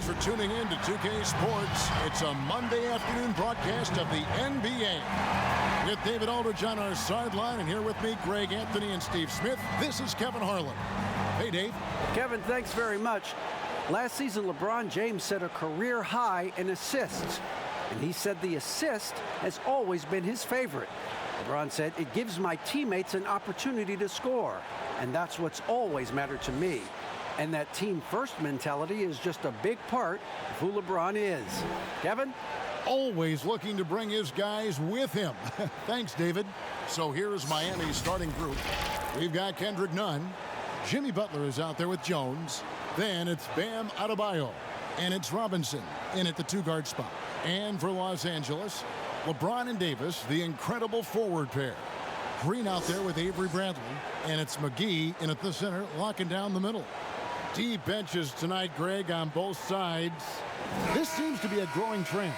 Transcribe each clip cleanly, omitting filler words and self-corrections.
for tuning in to 2K Sports. It's a Monday afternoon broadcast of the NBA. With David Aldridge on our sideline, and here with me, Greg Anthony and Steve Smith. This is Kevin Harlan. Hey, Dave. Kevin, thanks very much. Last season, LeBron James set a career high in assists. And he said the assist has always been his favorite. LeBron said, "It gives my teammates an opportunity to score. And that's what's always mattered to me." And that team-first mentality is just a big part of who LeBron is. Kevin? Always looking to bring his guys with him. Thanks, David. So here's Miami's starting group. We've got Kendrick Nunn. Jimmy Butler is out there with Jones. Then it's Bam Adebayo. And it's Robinson in at the two-guard spot. And for Los Angeles, LeBron and Davis, the incredible forward pair. Green out there with Avery Bradley. And it's McGee in at the center, locking down the middle. Deep benches tonight, Greg, on both sides. This seems to be a growing trend.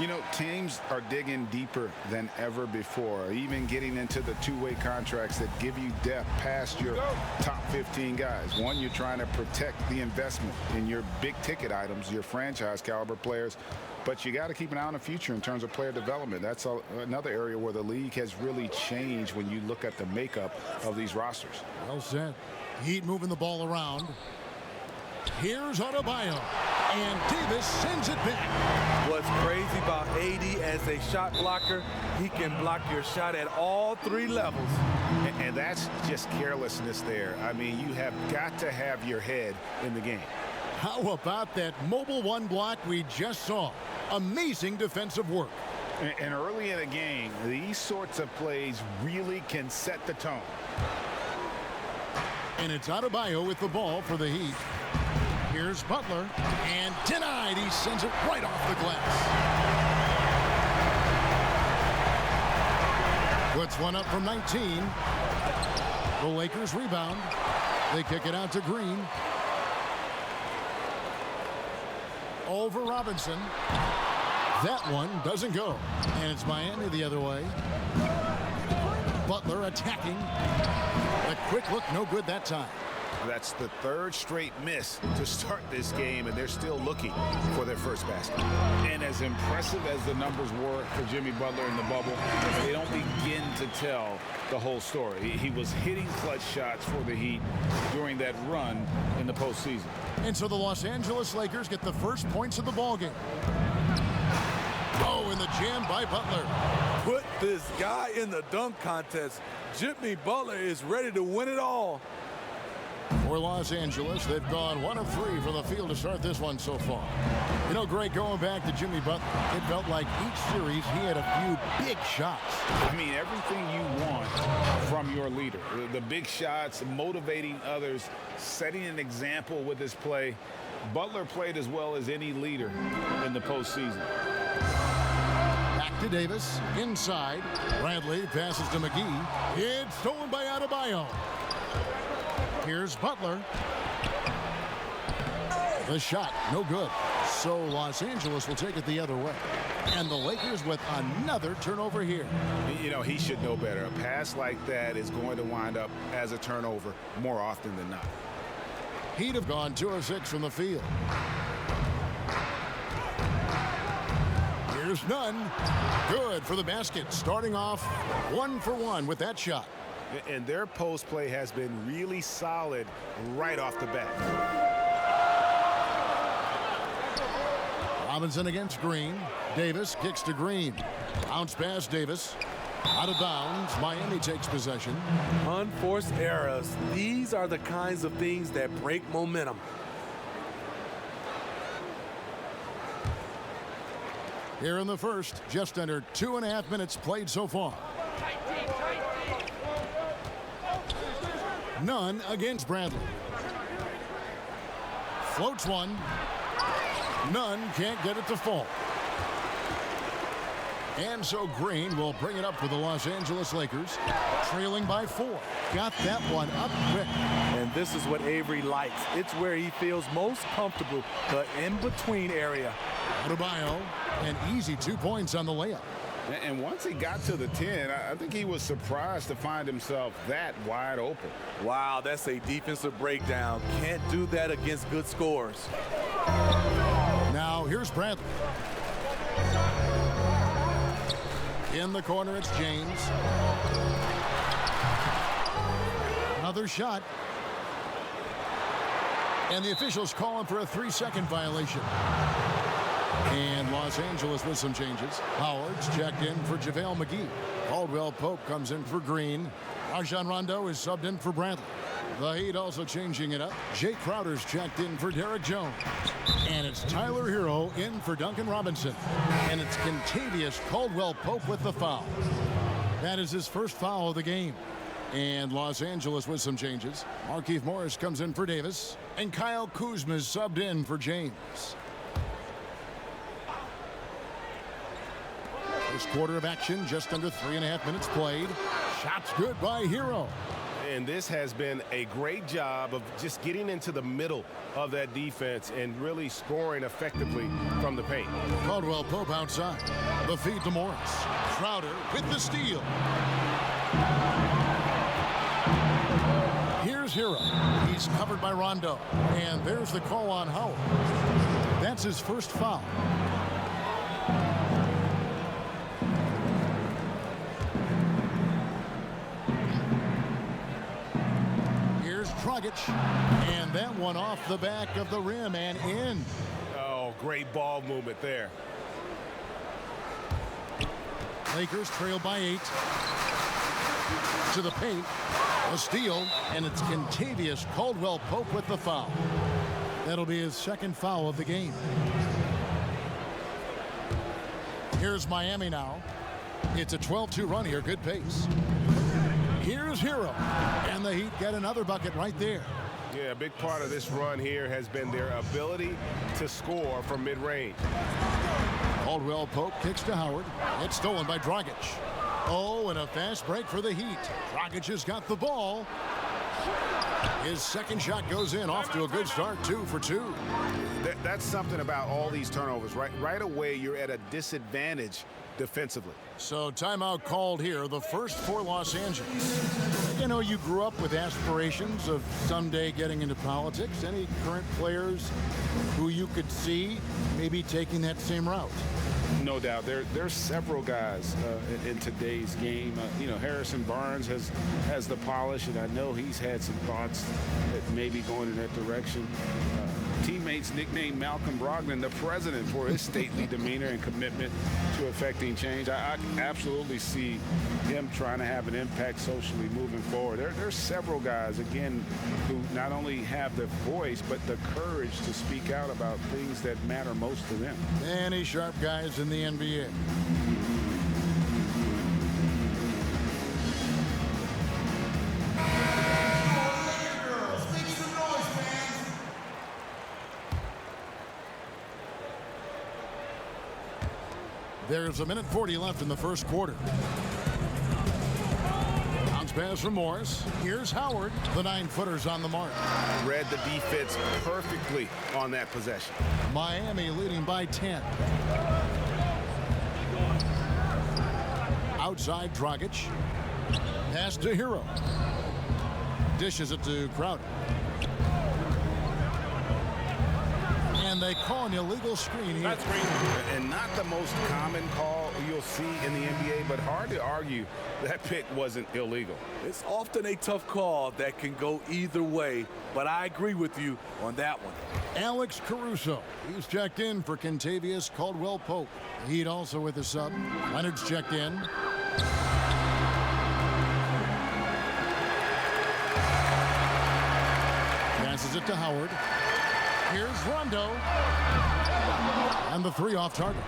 You know, teams are digging deeper than ever before, even getting into the two-way contracts that give you depth past your top 15 guys. One, you're trying to protect the investment in your big-ticket items, your franchise-caliber players, but you got to keep an eye on the future in terms of player development. That's another area where the league has really changed when you look at the makeup of these rosters. Well said. Heat moving the ball around. Here's Adebayo. And Davis sends it back. What's crazy about AD as a shot blocker, he can block your shot at all three levels. And that's just carelessness there. I mean, you have got to have your head in the game. How about that mobile one block we just saw? Amazing defensive work. And early in a game, these sorts of plays really can set the tone. And it's Adebayo with the ball for the Heat. Here's Butler, and denied. He sends it right off the glass. Puts one up from 19. The Lakers rebound. They kick it out to Green. Over Robinson. That one doesn't go. And it's Miami the other way. Butler attacking. A quick look, no good that time. That's the third straight miss to start this game, and they're still looking for their first basket. And as impressive as the numbers were for Jimmy Butler in the bubble, they don't begin to tell the whole story. He was hitting clutch shots for the Heat during that run in the postseason. And so the Los Angeles Lakers get the first points of the ballgame. Oh, and the jam by Butler. Put this guy in the dunk contest. Jimmy Butler is ready to win it all. For Los Angeles, they've gone 1 of 3 from the field to start this one so far. You know, Greg, going back to Jimmy Butler, it felt like each series he had a few big shots. I mean, everything you want from your leader. The big shots, motivating others, setting an example with his play. Butler played as well as any leader in the postseason. Back to Davis, inside. Bradley passes to McGee. It's stolen by Adebayo. Here's Butler. The shot, no good. So Los Angeles will take it the other way. And the Lakers with another turnover here. You know, he should know better. A pass like that is going to wind up as a turnover more often than not. He'd have gone 2 of 6 from the field. Here's Nunn. Good for the basket. Starting off 1 for 1 with that shot. And their post play has been really solid right off the bat. Robinson against Green. Davis kicks to Green. Bounce pass Davis. Out of bounds. Miami takes possession. Unforced errors. These are the kinds of things that break momentum. Here in the first, just under 2.5 minutes played so far. Nunn against Bradley. Floats one. Nunn can't get it to fall. And so Green will bring it up for the Los Angeles Lakers, trailing by 4. Got that one up quick. And this is what Avery likes. It's where he feels most comfortable, the in-between area. Adebayo, an easy 2 points on the layup. And once he got to the 10, I think he was surprised to find himself that wide open. Wow, that's a defensive breakdown. Can't do that against good scores. Here's Bradley. In the corner, it's James. Another shot. And the officials calling for a 3-second violation. And Los Angeles with some changes. Howard's checked in for JaVale McGee. Caldwell Pope comes in for Green. Rajon Rondo is subbed in for Bradley. The Heat also changing it up. Jay Crowder's checked in for Derek Jones. And it's Tyler Hero in for Duncan Robinson. And it's Kentavious Caldwell Pope with the foul. That is his first foul of the game. And Los Angeles with some changes. Markieff Morris comes in for Davis. And Kyle Kuzma is subbed in for James. First quarter of action, just under 3.5 minutes played. Shots good by Hero. And this has been a great job of just getting into the middle of that defense and really scoring effectively from the paint. Caldwell Pope outside. The feed to Morris. Crowder with the steal. Here's Hero. He's covered by Rondo. And there's the call on Howard. That's his first foul. Dragic, and that one off the back of the rim and in. Oh, great ball movement there. Lakers trail by 8. To the paint. A steal, and it's Kentavious Caldwell Pope with the foul. That'll be his second foul of the game. Here's Miami now. It's a 12-2 run here. Good pace. Here's Hero. And the Heat get another bucket right there. Yeah, a big part of this run here has been their ability to score from mid-range. Caldwell Pope kicks to Howard. It's stolen by Dragic. Oh, and a fast break for the Heat. Dragic has got the ball. His second shot goes in, off to a good start, 2 for 2. That's something about all these turnovers. Right away, you're at a disadvantage defensively. So timeout called here, the first for Los Angeles. You know, you grew up with aspirations of someday getting into politics. Any current players who you could see maybe taking that same route? No doubt. There's several guys in today's game. You know, Harrison Barnes has the polish, and I know he's had some thoughts that maybe going in that direction. Teammates nicknamed Malcolm Brogdon the president for his stately demeanor and commitment to affecting change. I absolutely see him trying to have an impact socially moving forward. There's several guys, again, who not only have the voice, but the courage to speak out about things that matter most to them. Many sharp guys in the NBA. There's 1:40 left in the first quarter. Bounce pass from Morris. Here's Howard. The 9-footer's on the mark. Read the defense perfectly on that possession. Miami leading by 10. Outside Dragic. Pass to Hero. Dishes it to Crowder. And they call an illegal screen here. That's great. And not the most common call you'll see in the NBA, but hard to argue that pick wasn't illegal. It's often a tough call that can go either way, but I agree with you on that one. Alex Caruso. He's checked in for Kentavious Caldwell Pope. Heat also with the sub. Leonard's checked in. Passes it to Howard. Here's Rondo. And the 3 off target.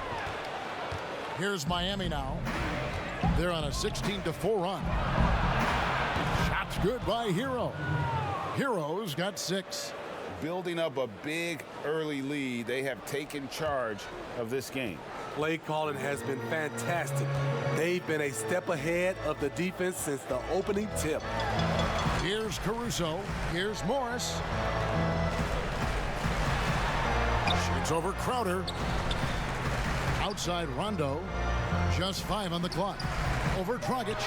Here's Miami now. They're on a 16-4 run. Shots good by Hero. Hero's got 6. Building up a big early lead, they have taken charge of this game. Play calling has been fantastic. They've been a step ahead of the defense since the opening tip. Here's Caruso. Here's Morris. Shoots over Crowder. Outside Rondo. Just 5 on the clock. Over Dragic.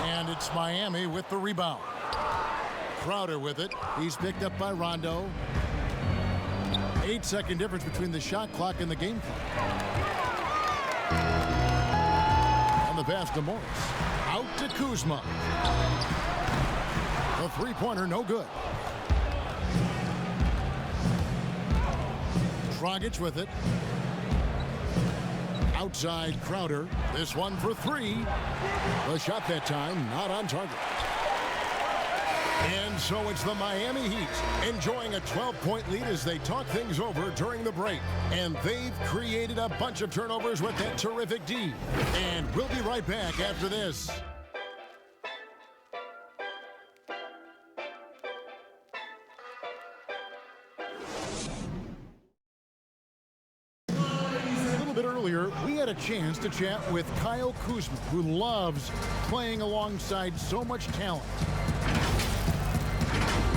And it's Miami with the rebound. Crowder with it. He's picked up by Rondo. 8-second difference between the shot clock and the game clock. And the pass to Morris. Out to Kuzma. The three-pointer, no good. Dragic with it. Outside Crowder. This one for three. The shot that time not on target. And so it's the Miami Heat enjoying a 12-point lead as they talk things over during the break. And they've created a bunch of turnovers with that terrific D. And we'll be right back after this. Earlier, we had a chance to chat with Kyle Kuzma, who loves playing alongside so much talent.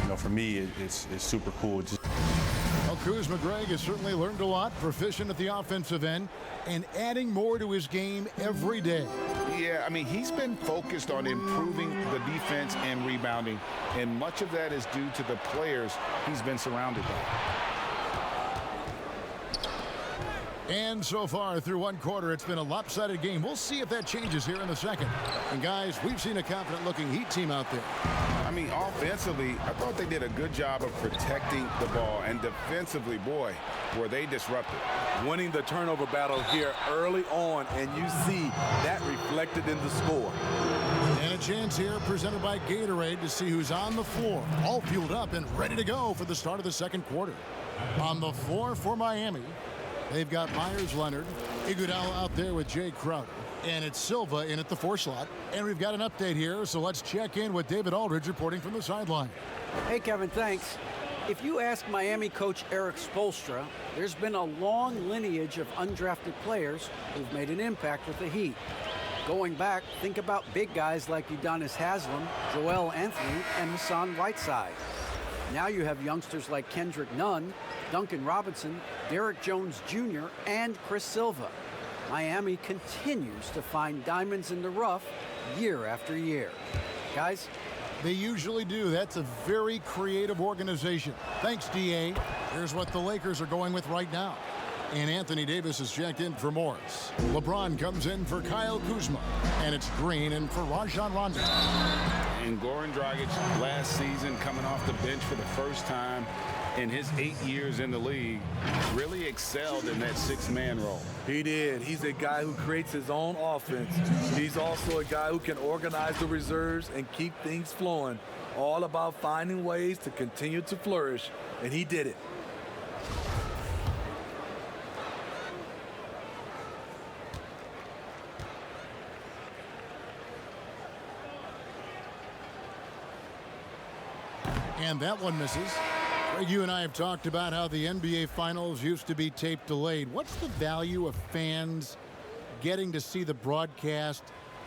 You know, for me, it's super cool. Well, Kuzma, Greg, has certainly learned a lot, proficient at the offensive end, and adding more to his game every day. Yeah, I mean, he's been focused on improving the defense and rebounding, and much of that is due to the players he's been surrounded by. And so far through one quarter, it's been a lopsided game. We'll see if that changes here in the second. And guys, we've seen a confident-looking Heat team out there. I mean, offensively, I thought they did a good job of protecting the ball. And defensively, boy, were they disruptive. Winning the turnover battle here early on, and you see that reflected in the score. And a chance here presented by Gatorade to see who's on the floor. All fueled up and ready to go for the start of the second quarter. On the floor for Miami, they've got Myers Leonard, Iguodala out there with Jay Crowder, and it's Silva in at the 4 slot. And we've got an update here, so let's check in with David Aldridge reporting from the sideline. Hey, Kevin, thanks. If you ask Miami coach Eric Spoelstra, there's been a long lineage of undrafted players who've made an impact with the Heat. Going back, think about big guys like Udonis Haslem, Joel Anthony, and Hassan Whiteside. Now you have youngsters like Kendrick Nunn, Duncan Robinson, Derek Jones Jr., and Chris Silva. Miami continues to find diamonds in the rough year after year. Guys? They usually do. That's a very creative organization. Thanks, D.A. Here's what the Lakers are going with right now. And Anthony Davis is checked in for Morris. LeBron comes in for Kyle Kuzma. And it's Green in for Rajon Rondo. And Goran Dragic last season coming off the bench for the first time in his 8 years in the league really excelled in that 6-man role. He did. He's a guy who creates his own offense. He's also a guy who can organize the reserves and keep things flowing. All about finding ways to continue to flourish, and he did it. And that one misses. Greg, you and I have talked about how the NBA Finals used to be tape delayed. What's the value of fans getting to see the broadcast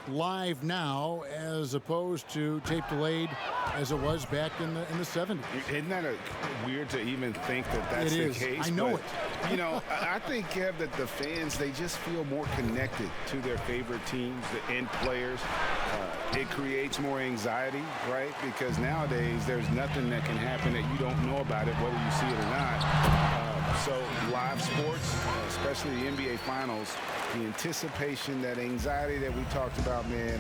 live now as opposed to tape delayed as it was back in the 70s? Isn't that weird to even think that that's the case? I know it. You know, I think, Kev, that the fans, they just feel more connected to their favorite teams and players. It creates more anxiety, right? Because nowadays there's nothing that can happen that you don't know about it, whether you see it or not. So live sports, especially the NBA Finals, the anticipation, that anxiety that we talked about, man,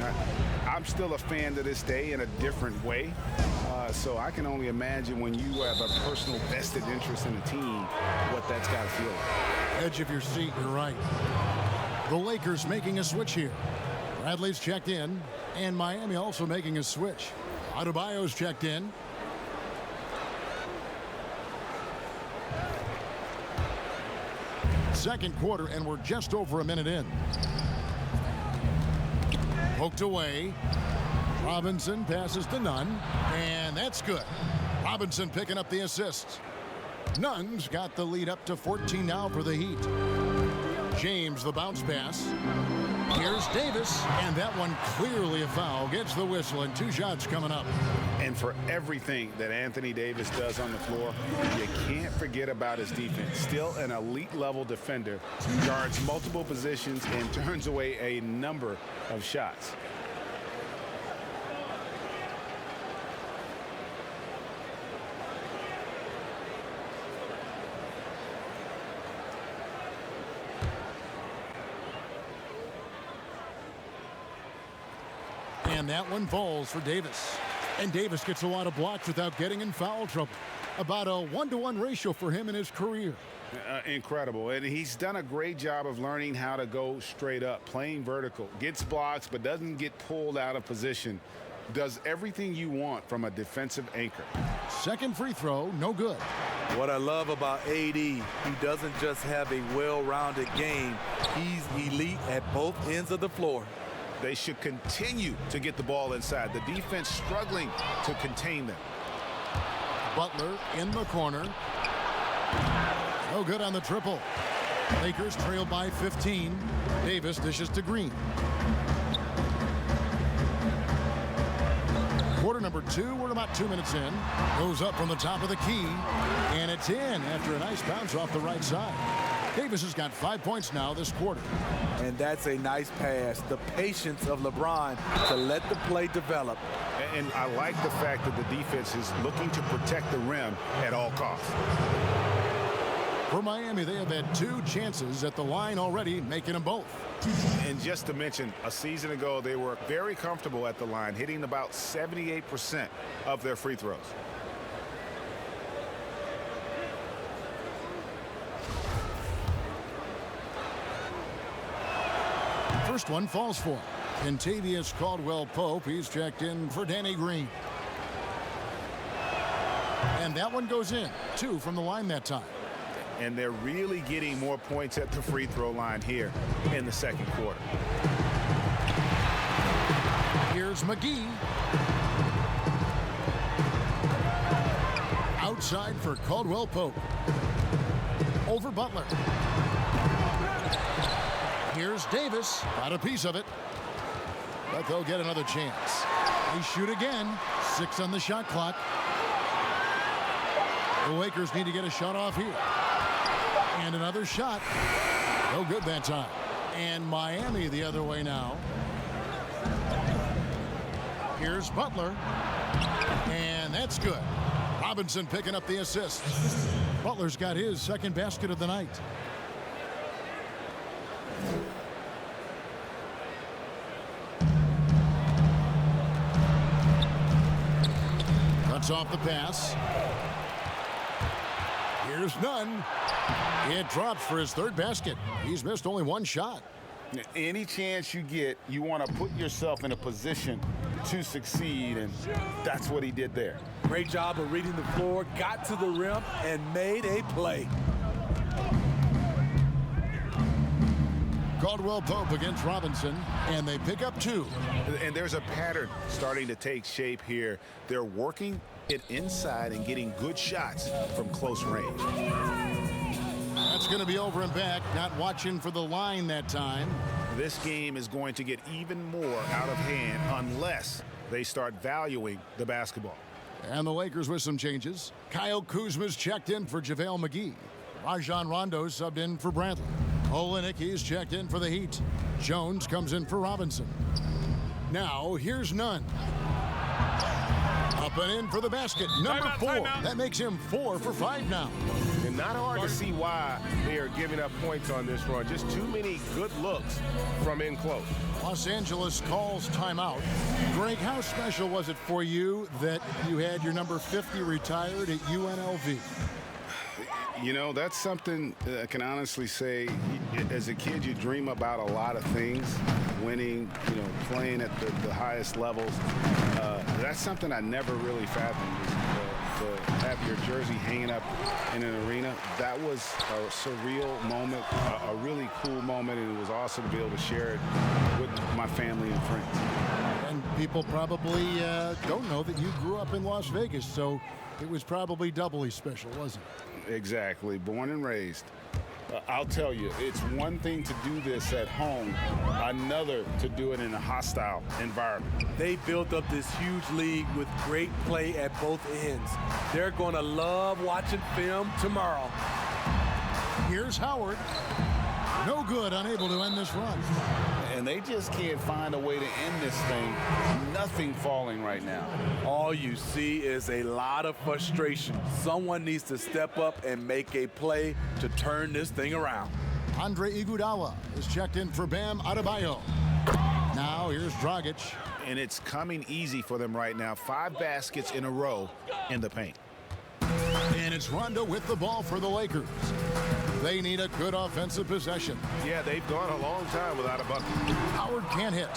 I'm still a fan to this day in a different way. So I can only imagine when you have a personal vested interest in a team, what that's got to feel like. Edge of your seat, you're right. The Lakers making a switch here. Bradley's checked in, and Miami also making a switch. Adebayo's checked in. Second quarter, and we're just over a minute in. Poked away. Robinson passes to Nunn, and that's good. Robinson picking up the assist. Nunn's got the lead up to 14 now for the Heat. James, the bounce pass. Here's Davis, and that one clearly a foul. Gets the whistle, and 2 shots coming up. And for everything that Anthony Davis does on the floor, you can't forget about his defense. Still an elite-level defender, guards multiple positions, and turns away a number of shots. And that one falls for Davis. And Davis gets a lot of blocks without getting in foul trouble. About a 1-to-1 ratio for him in his career. Incredible. And he's done a great job of learning how to go straight up, playing vertical. Gets blocks, but doesn't get pulled out of position. Does everything you want from a defensive anchor. Second free throw, no good. What I love about AD, he doesn't just have a well-rounded game. He's elite at both ends of the floor. They should continue to get the ball inside. The defense struggling to contain them. Butler in the corner. No good on the triple. Lakers trail by 15. Davis dishes to Green. Quarter number 2, we're about 2 minutes in. Goes up from the top of the key, and it's in after a nice bounce off the right side. Davis has got 5 points now this quarter. And that's a nice pass. The patience of LeBron to let the play develop. And I like the fact that the defense is looking to protect the rim at all costs. For Miami, they have had 2 chances at the line already, making them both. And just to mention, a season ago, they were very comfortable at the line, hitting about 78% of their free throws. First one falls for Kentavious Caldwell-Pope. He's checked in for Danny Green. And that one goes in. 2 from the line that time. And they're really getting more points at the free throw line here in the second quarter. Here's McGee. Outside for Caldwell-Pope. Over Butler. Here's Davis. Got a piece of it. But they'll get another chance. They shoot again. 6 on the shot clock. The Lakers need to get a shot off here. And another shot. No good that time. And Miami the other way now. Here's Butler. And that's good. Robinson picking up the assist. Butler's got his second basket of the night. Cuts off the pass. Here's Nunn. It drops for his third basket. He's missed only 1 shot. Any chance you get, you want to put yourself in a position to succeed, and that's what he did there. Great job of reading the floor, got to the rim, and made a play. Caldwell-Pope against Robinson, and they pick up 2. And there's a pattern starting to take shape here. They're working it inside and getting good shots from close range. That's going to be over and back. Not watching for the line that time. This game is going to get even more out of hand unless they start valuing the basketball. And the Lakers with some changes. Kyle Kuzma's checked in for JaVale McGee. Rajon Rondo subbed in for Bradley. Olenicki's checked in for the Heat. Jones comes in for Robinson. Now here's Nunn. Up and in for the basket. Number 4. That makes him 4 for 5 now. And not hard to see why they are giving up points on this run. Just too many good looks from in close. Los Angeles calls timeout. Greg, how special was it for you that you had your number 50 retired at UNLV? You know, that's something I can honestly say. As a kid, you dream about a lot of things. Winning, you know, playing at the highest levels. That's something I never really fathomed. To have your jersey hanging up in an arena, that was a surreal moment, a really cool moment, and it was awesome to be able to share it with my family and friends. And people probably don't know that you grew up in Las Vegas, so it was probably doubly special, wasn't it? Exactly. Born and raised. I'll tell you, it's one thing to do this at home, another to do it in a hostile environment. They built up this huge league with great play at both ends. They're going to love watching film tomorrow. Here's Howard. No good, unable to end this run. And they just can't find a way to end this thing. Nothing falling right now. All you see is a lot of frustration. Someone needs to step up and make a play to turn this thing around. Andre Iguodala is checked in for Bam Adebayo. Now here's Dragic. and it's coming easy for them right now. 5 baskets in a row in the paint. And it's Rondo with the ball for the Lakers. They need a good offensive possession. Yeah, they've gone a long time without a bucket. Howard can't hit.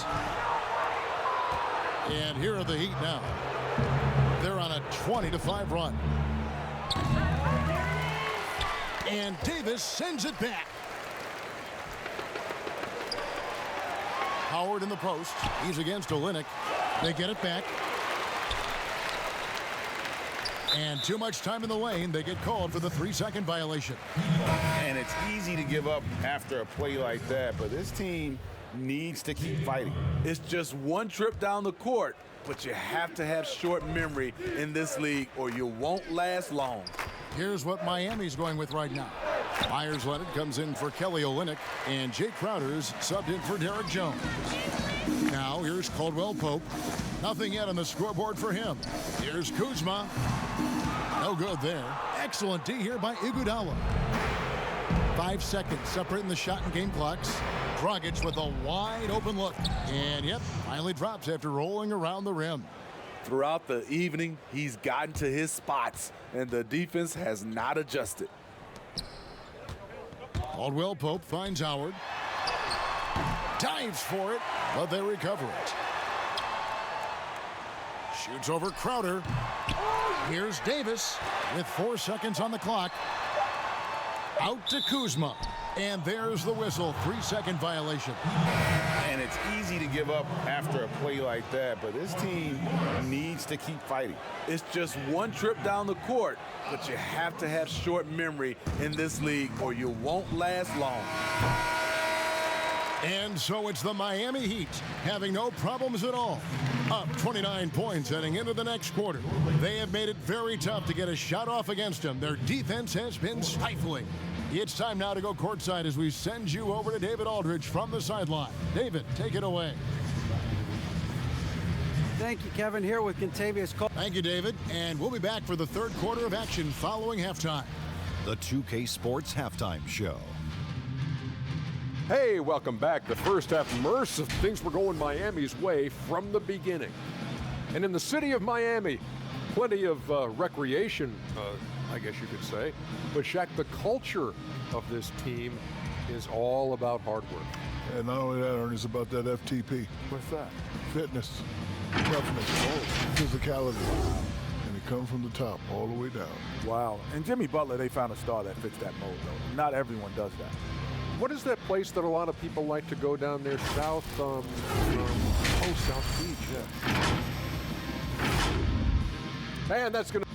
And here are the Heat now. They're on a 20-5 run. And Davis sends it back. Howard in the post. He's against Olynyk. They get it back. And too much time in the lane. They get called for the 3-second violation. And it's easy to give up after a play like that, but this team needs to keep fighting. It's just one trip down the court, but you have to have short memory in this league or you won't last long. Here's what Miami's going with right now. Myers Leonard comes in for Kelly Olynyk, and Jay Crowder's subbed in for Derek Jones. Now here's Caldwell Pope. Nothing yet on the scoreboard for him. Here's Kuzma. No good there. Excellent D here by Iguodala. 5 seconds separating the shot and game clocks. Dragic with a wide open look. And yep, finally drops after rolling around the rim. Throughout the evening, he's gotten to his spots, and the defense has not adjusted. Caldwell Pope finds Howard. Dives for it, but they recover it. Shoots over Crowder. Here's Davis with 4 seconds on the clock. Out to Kuzma. And there's the whistle. 3-second violation. And it's easy to give up after a play like that, but this team needs to keep fighting. It's just one trip down the court, but you have to have short memory in this league or you won't last long. And so it's the Miami Heat having no problems at all. Up 29 points heading into the next quarter. They have made it very tough to get a shot off against them. Their defense has been stifling. It's time now to go courtside as we send you over to David Aldridge from the sideline. David, take it away. Thank you, Kevin. Here with Kentavious Cole. Thank you, David. And we'll be back for the third quarter of action following halftime. The 2K Sports Halftime Show. Hey, welcome back. The first half immersive. Things were going Miami's way from the beginning. And in the city of Miami, plenty of recreation, I guess you could say. But Shaq, the culture of this team is all about hard work. And not only that, Ernie, it's about that FTP. What's that? Fitness, toughness, physicality. And it comes from the top all the way down. Wow. And Jimmy Butler, they found a star that fits that mold, though. Not everyone does that. What is that place that a lot of people like to go down there south? South Beach, yeah. And that's going to...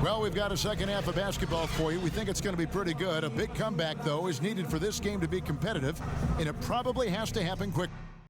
Well, we've got a second half of basketball for you. We think it's going to be pretty good. A big comeback, though, is needed for this game to be competitive, and it probably has to happen quick.